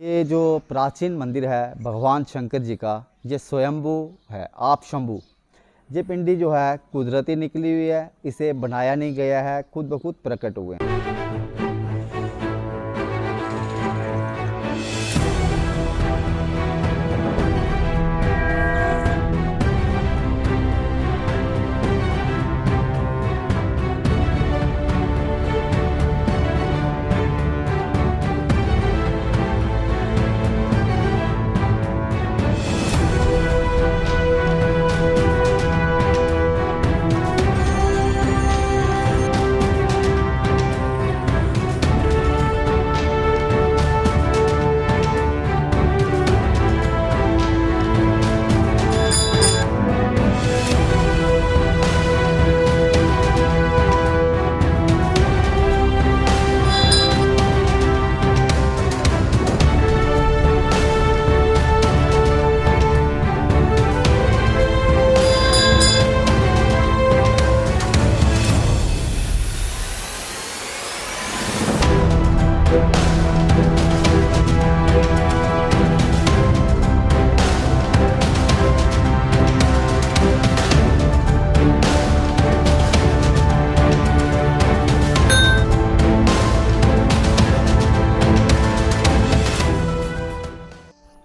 ये जो प्राचीन मंदिर है भगवान शंकर जी का, ये स्वयंभू है, आप शंभू। ये पिंडी जो है कुदरती निकली हुई है, इसे बनाया नहीं गया है, खुद ब खुद प्रकट हुए हैं।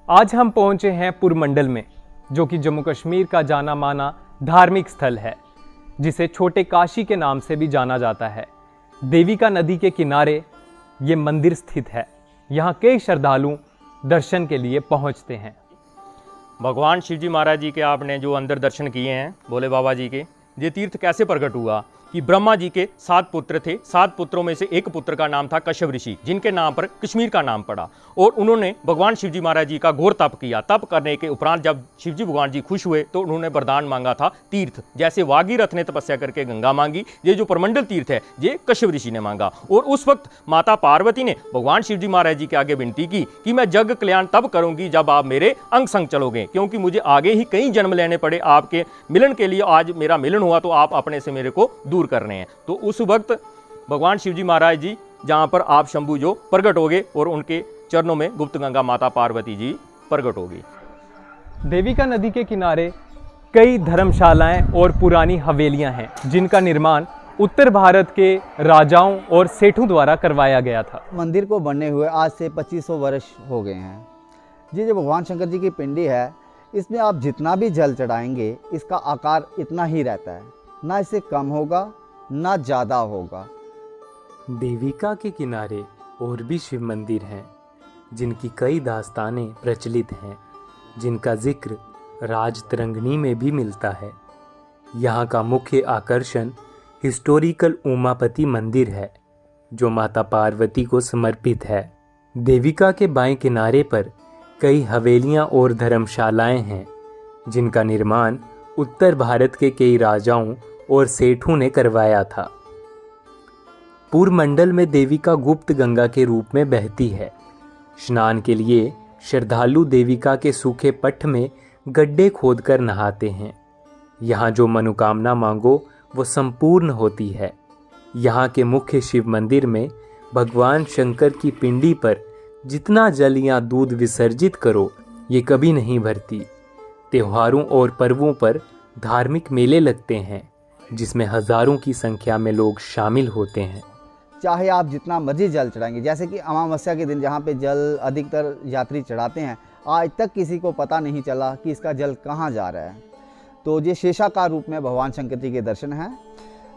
आज हम पहुंचे हैं पुरमंडल में, जो कि जम्मू कश्मीर का जाना माना धार्मिक स्थल है, जिसे छोटे काशी के नाम से भी जाना जाता है। देविका नदी के किनारे ये मंदिर स्थित है। यहाँ कई श्रद्धालु दर्शन के लिए पहुँचते हैं। भगवान शिव जी महाराज जी के आपने जो अंदर दर्शन किए हैं भोले बाबा जी के, ये तीर्थ कैसे प्रकट हुआ कि ब्रह्मा जी के 7 पुत्र थे। 7 पुत्रों में से एक पुत्र का नाम था कश्यप ऋषि, जिनके नाम पर कश्मीर का नाम पड़ा। और उन्होंने भगवान शिव जी महाराज जी का घोर तप किया। तप करने के उपरांत जब शिव जी भगवान जी खुश हुए तो उन्होंने वरदान मांगा था तीर्थ। जैसे वागीरथ ने तपस्या करके गंगा मांगी, ये जो परमंडल तीर्थ है ये कश्यप ऋषि ने मांगा। और उस वक्त माता पार्वती ने भगवान शिव जी महाराज जी के आगे विनती की कि मैं जग कल्याण तब करूंगी जब आप मेरे अंग संग चलोगे, क्योंकि मुझे आगे ही कई जन्म लेने पड़े आपके मिलन के लिए। आज मेरा मिलन हुआ तो आप अपने से मेरे को दूर कर रहे हैं। तो उस वक्त भगवान शिव जी महाराज जी जहाँ पर आप शंभू जो प्रकट हो गए और उनके चरणों में गुप्त गंगा माता पार्वती जी प्रकट हो गई। देविका नदी के किनारे कई धर्मशालाएं और पुरानी हवेलियां हैं, जिनका निर्माण उत्तर भारत के राजाओं और सेठों द्वारा करवाया गया था। मंदिर को बनने हुए आज से 2500 वर्ष हो गए हैं। ये जो भगवान शंकर जी की पिंडी है, इसमें आप जितना भी जल चढ़ाएंगे इसका आकार इतना ही रहता है, ना इससे कम होगा ना ज़्यादा होगा। देविका के किनारे और भी शिव मंदिर हैं, जिनकी कई दास्तानें प्रचलित हैं, जिनका जिक्र राजतरंगिणी में भी मिलता है। यहाँ का मुख्य आकर्षण हिस्टोरिकल उमापति मंदिर है, जो माता पार्वती को समर्पित है। देविका के बाएं किनारे पर कई हवेलियाँ और धर्मशालाएं हैं, जिनका निर्माण उत्तर भारत के कई राजाओं और सेठों ने करवाया था। पुरमंडल में देविका गुप्त गंगा के रूप में बहती है। स्नान के लिए श्रद्धालु देविका के सूखे पट्ट में गड्ढे खोदकर नहाते हैं। यहाँ जो मनोकामना मांगो वो संपूर्ण होती है। यहाँ के मुख्य शिव मंदिर में भगवान शंकर की पिंडी पर जितना जल या दूध विसर्जित करो ये कभी नहीं भरती। त्योहारों और पर्वों पर धार्मिक मेले लगते हैं, जिसमें हजारों की संख्या में लोग शामिल होते हैं। चाहे आप जितना मर्जी जल चढ़ाएंगे, जैसे कि अमावस्या के दिन जहाँ पे जल अधिकतर यात्री चढ़ाते हैं, आज तक किसी को पता नहीं चला कि इसका जल कहाँ जा रहा है। तो ये शेषाकार रूप में भगवान शंकर जी के दर्शन हैं।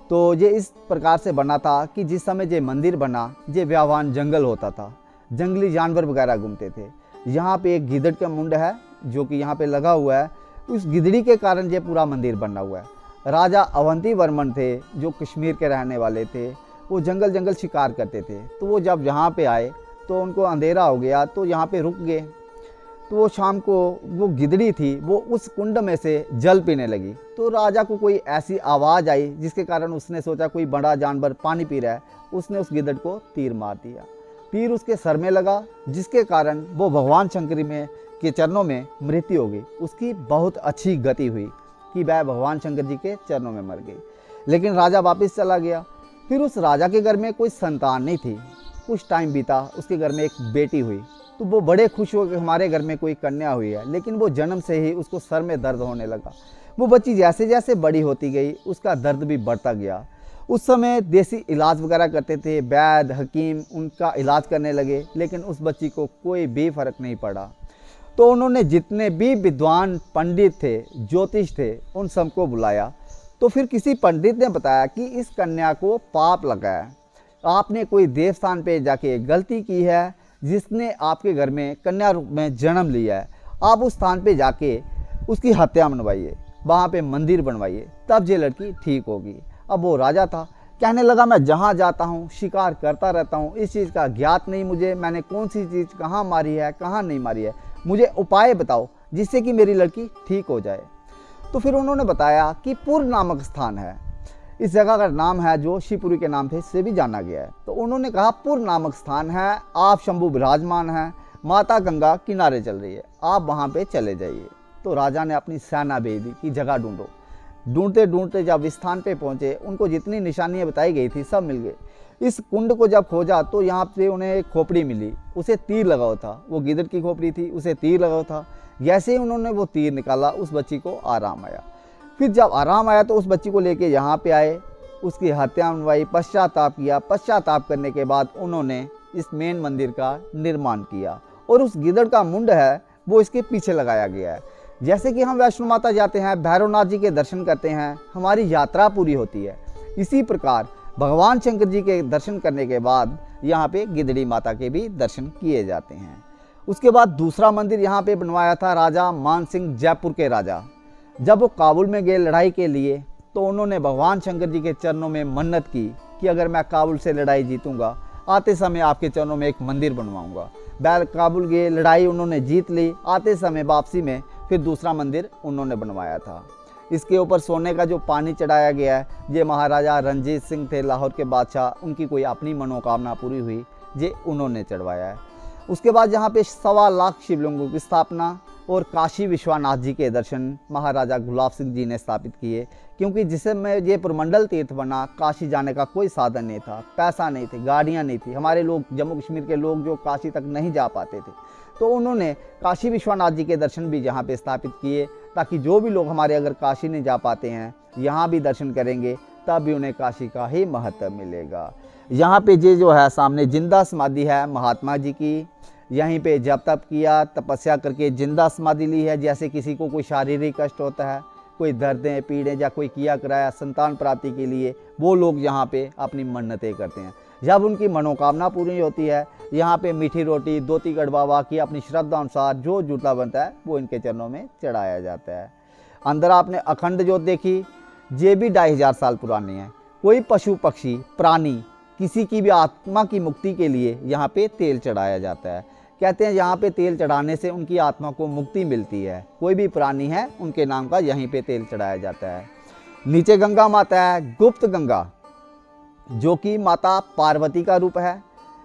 तो ये इस प्रकार से बना था कि जिस समय ये मंदिर बना, ये व्यावान जंगल होता था, जंगली जानवर वगैरह घूमते थे। यहाँ पे एक गिदड़ का मुंड है जो कि यहाँ पे लगा हुआ है, उस गिदड़ी के कारण ये पूरा मंदिर बना हुआ है। राजा अवंती वर्मन थे जो कश्मीर के रहने वाले थे, वो जंगल जंगल शिकार करते थे। तो वो जब यहाँ पे आए तो उनको अंधेरा हो गया, तो यहाँ पे रुक गए। तो वो शाम को वो गिदड़ी थी, वो उस कुंड में से जल पीने लगी। तो राजा को कोई ऐसी आवाज़ आई जिसके कारण उसने सोचा कोई बड़ा जानवर पानी पी रहा है। उसने उस गिदड़ को तीर मार दिया। तीर उसके सर में लगा, जिसके कारण वो भगवान शंकर में के चरणों में मृत्यु हो गई। उसकी बहुत अच्छी गति हुई कि वह भगवान शंकर जी के चरणों में मर गई। लेकिन राजा वापस चला गया। फिर उस राजा के घर में कोई संतान नहीं थी। कुछ टाइम बीता, उसके घर में एक बेटी हुई। तो वो बड़े खुश हो कि हमारे घर में कोई कन्या हुई है। लेकिन वो जन्म से ही उसको सर में दर्द होने लगा। वो बच्ची जैसे जैसे बड़ी होती गई उसका दर्द भी बढ़ता गया। उस समय देसी इलाज वगैरह करते थे, वैद्य हकीम उनका इलाज करने लगे, लेकिन उस बच्ची को कोई भी फर्क नहीं पड़ा। तो उन्होंने जितने भी विद्वान पंडित थे, ज्योतिष थे, उन सबको बुलाया। तो फिर किसी पंडित ने बताया कि इस कन्या को पाप लगा है, आपने कोई देवस्थान पे जाके गलती की है, जिसने आपके घर में कन्या रूप में जन्म लिया है। आप उस स्थान पे जाके उसकी हत्या मनवाइए, वहाँ पे मंदिर बनवाइए, तब ये लड़की ठीक होगी। अब वो राजा था, कहने लगा मैं जहाँ जाता हूँ शिकार करता रहता हूँ, इस चीज़ का ज्ञात नहीं मुझे, मैंने कौन सी चीज़ कहाँ मारी है कहाँ नहीं मारी है, मुझे उपाय बताओ जिससे कि मेरी लड़की ठीक हो जाए। तो फिर उन्होंने बताया कि पुर नामक स्थान है, इस जगह का नाम है जो शिवपुरी के नाम से भी जाना गया है। तो उन्होंने कहा पुर नामक स्थान है, आप शंभु विराजमान हैं, माता गंगा किनारे चल रही है, आप वहाँ पे चले जाइए। तो राजा ने अपनी सेना भेज दी कि जगह ढूंढो। ढूंढते ढूंढते जब इस स्थान पे पहुँचे, उनको जितनी निशानियाँ बताई गई थी सब मिल गए। इस कुंड को जब खोजा तो यहाँ पे उन्हें एक खोपड़ी मिली, उसे तीर लगा हुआ था, वो गिदड़ की खोपड़ी थी, उसे तीर लगा हुआ था। जैसे ही उन्होंने वो तीर निकाला उस बच्ची को आराम आया। फिर जब आराम आया तो उस बच्ची को लेके यहाँ पे आए, उसकी हत्या मनवाई, पश्चाताप किया। पश्चाताप करने के बाद उन्होंने इस मेन मंदिर का निर्माण किया और उस गिदड़ का मुंड है वो इसके पीछे लगाया गया है। जैसे कि हम वैष्णो माता जाते हैं, भैरवनाथ जी के दर्शन करते हैं, हमारी यात्रा पूरी होती है, इसी प्रकार भगवान शंकर जी के दर्शन करने के बाद यहाँ पे गिदड़ी माता के भी दर्शन किए जाते हैं। उसके बाद दूसरा मंदिर यहाँ पे बनवाया था राजा मान सिंह, जयपुर के राजा। जब वो काबुल में गए लड़ाई के लिए तो उन्होंने भगवान शंकर जी के चरणों में मन्नत की कि अगर मैं काबुल से लड़ाई जीतूंगा, आते समय आपके चरणों में एक मंदिर बनवाऊंगा। बैल काबुल गए, लड़ाई उन्होंने जीत ली, आते समय वापसी में फिर दूसरा मंदिर उन्होंने बनवाया था। इसके ऊपर सोने का जो पानी चढ़ाया गया है, ये महाराजा रणजीत सिंह थे लाहौर के बादशाह, उनकी कोई अपनी मनोकामना पूरी हुई, ये उन्होंने चढ़वाया है। उसके बाद यहाँ पे 1.25 लाख शिवलिंगों की स्थापना और काशी विश्वनाथ जी के दर्शन महाराजा गुलाब सिंह जी ने स्थापित किए, क्योंकि जिसे में ये पुरमंडल तीर्थ बना, काशी जाने का कोई साधन नहीं था, पैसा नहीं थे, गाड़ियाँ नहीं थी। हमारे लोग, जम्मू कश्मीर के लोग जो काशी तक नहीं जा पाते थे, तो उन्होंने काशी विश्वनाथ जी के दर्शन भी यहाँ पे स्थापित किए, ताकि जो भी लोग हमारे अगर काशी नहीं जा पाते हैं यहाँ भी दर्शन करेंगे, तब भी उन्हें काशी का ही महत्व मिलेगा। यहाँ पे ये जो है सामने जिंदा समाधि है महात्मा जी की, यहीं पे जप तप किया, तपस्या करके जिंदा समाधि ली है। जैसे किसी को कोई शारीरिक कष्ट होता है, कोई दर्दें पीड़े या कोई किया कराया संतान प्राप्ति के लिए, वो लोग यहाँ पे अपनी मन्नतें करते हैं। जब उनकी मनोकामना पूरी होती है, यहाँ पे मीठी रोटी, धोती गढ़ की अपनी श्रद्धा अनुसार जो जूता बनता है वो इनके चरणों में चढ़ाया जाता है। अंदर आपने अखंड ज्योत देखी, ये भी 2500 साल पुरानी है। कोई पशु पक्षी प्राणी किसी की भी आत्मा की मुक्ति के लिए यहाँ पे तेल चढ़ाया जाता है। कहते हैं यहाँ पे तेल चढ़ाने से उनकी आत्मा को मुक्ति मिलती है। कोई भी प्राणी है उनके नाम का यहीं पे तेल चढ़ाया जाता है। नीचे गंगा माता है, गुप्त गंगा, जो कि माता पार्वती का रूप है।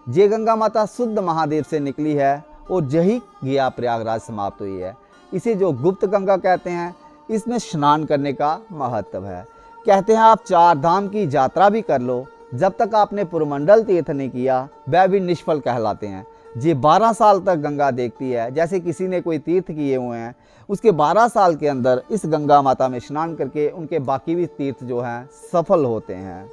ये गंगा माता शुद्ध महादेव से निकली है और यही गया प्रयागराज समाप्त हुई है। इसे जो गुप्त गंगा कहते हैं, इसमें स्नान करने का महत्व है। कहते हैं आप 4 धाम की यात्रा भी कर लो, जब तक आपने पुरमंडल तीर्थ नहीं किया वह भी निष्फल कहलाते हैं। ये 12 साल तक गंगा देखती है। जैसे किसी ने कोई तीर्थ किए हुए हैं, उसके 12 साल के अंदर इस गंगा माता में स्नान करके उनके बाकी भी तीर्थ जो हैं सफल होते हैं।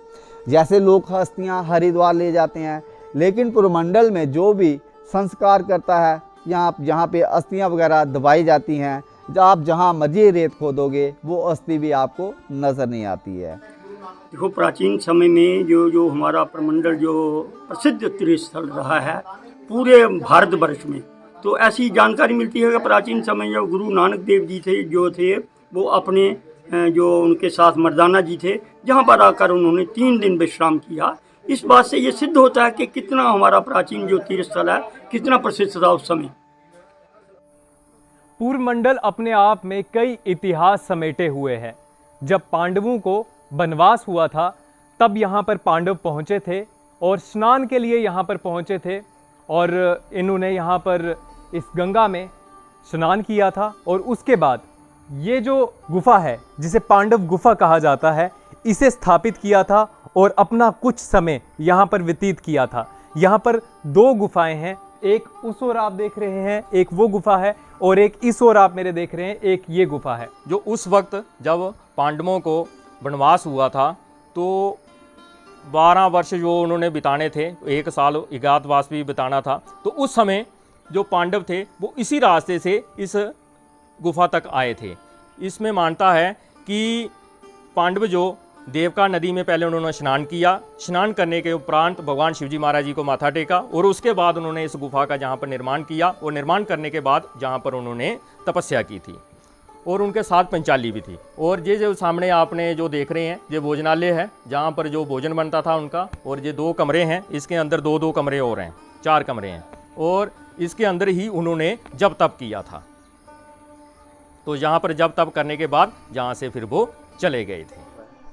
जैसे लोग हस्तियाँ हरिद्वार ले जाते हैं, लेकिन पुरमंडल में जो भी संस्कार करता है, यहाँ पे अस्थियाँ वगैरह दबाई जाती हैं, आप जहाँ मर्जी रेत खोदोगे वो अस्थि भी आपको नज़र नहीं आती है। देखो, प्राचीन समय में जो हमारा प्रमंडल जो प्रसिद्ध तीर्थ स्थल रहा है पूरे भारतवर्ष में, तो ऐसी जानकारी मिलती है कि प्राचीन समय जब गुरु नानक देव जी थे वो अपने जो उनके साथ मर्दाना जी थे, जहाँ पर आकर उन्होंने 3 दिन विश्राम किया। इस बात से ये सिद्ध होता है कि कितना हमारा प्राचीन जो तीर्थ स्थल है कितना प्रसिद्ध था उस समय। पूर्वमंडल अपने आप में कई इतिहास समेटे हुए हैं। जब पांडवों को वनवास हुआ था तब यहाँ पर पांडव पहुँचे थे और स्नान के लिए यहाँ पर पहुँचे थे, और इन्होंने यहाँ पर इस गंगा में स्नान किया था। और उसके बाद ये जो गुफा है, जिसे पांडव गुफा कहा जाता है, इसे स्थापित किया था और अपना कुछ समय यहाँ पर व्यतीत किया था। यहाँ पर 2 गुफाएं हैं, एक उस ओर आप देख रहे हैं, एक वो गुफा है, और एक इस ओर आप मेरे देख रहे हैं, एक ये गुफा है। जो उस वक्त जब पांडवों को वनवास हुआ था तो 12 वर्ष जो उन्होंने बिताने थे, 1 साल अज्ञातवास भी बिताना था, तो उस समय जो पांडव थे वो इसी रास्ते से इस गुफा तक आए थे। इसमें मानता है कि पांडव जो देवका नदी में पहले उन्होंने स्नान किया, स्नान करने के उपरांत भगवान शिवजी महाराज जी को माथा टेका, और उसके बाद उन्होंने इस गुफा का जहाँ पर निर्माण किया, और निर्माण करने के बाद जहाँ पर उन्होंने तपस्या की थी, और उनके साथ पंचाली भी थी। और ये जो सामने आपने जो देख रहे हैं ये भोजनालय है, जहाँ पर जो भोजन बनता था उनका, और ये 2 कमरे हैं, इसके अंदर 2-2 कमरे और हैं, 4 कमरे हैं, और इसके अंदर ही उन्होंने जब तप किया था। तो यहाँ पर जब तप करने के बाद जहाँ से फिर वो चले गए थे।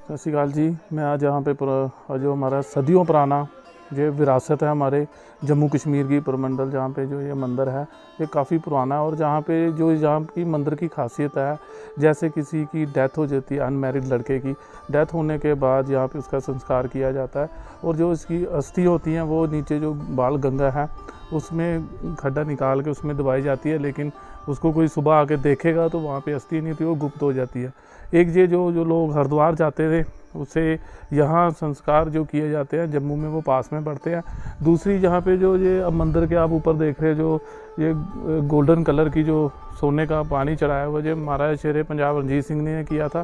सत श्री अकाल जी। मैं आज यहाँ पे जो हमारा सदियों पुराना जो विरासत है हमारे जम्मू कश्मीर की पुरमंडल, जहाँ पे जो ये मंदिर है ये काफ़ी पुराना है, और जहाँ पे जो यहाँ की मंदिर की खासियत है, जैसे किसी की डेथ हो जाती है, अनमैरिड लड़के की डेथ होने के बाद यहाँ पे उसका संस्कार किया जाता है, और जो इसकी अस्थि होती हैं वो नीचे जो बाल गंगा है उसमें खड्डा निकाल के उसमें दबाई जाती है, लेकिन उसको कोई सुबह आके देखेगा तो वहाँ पे अस्थि नहीं थी, वो गुप्त हो जाती है। एक ये जो लोग हरिद्वार जाते थे उससे यहाँ संस्कार जो किए जाते हैं जम्मू में वो पास में पड़ते हैं। दूसरी जहाँ पे जो ये अब मंदिर के आप ऊपर देख रहे हैं जो ये गोल्डन कलर की जो सोने का पानी चढ़ाया हुआ जो महाराज शेरे पंजाब रणजीत सिंह ने किया था,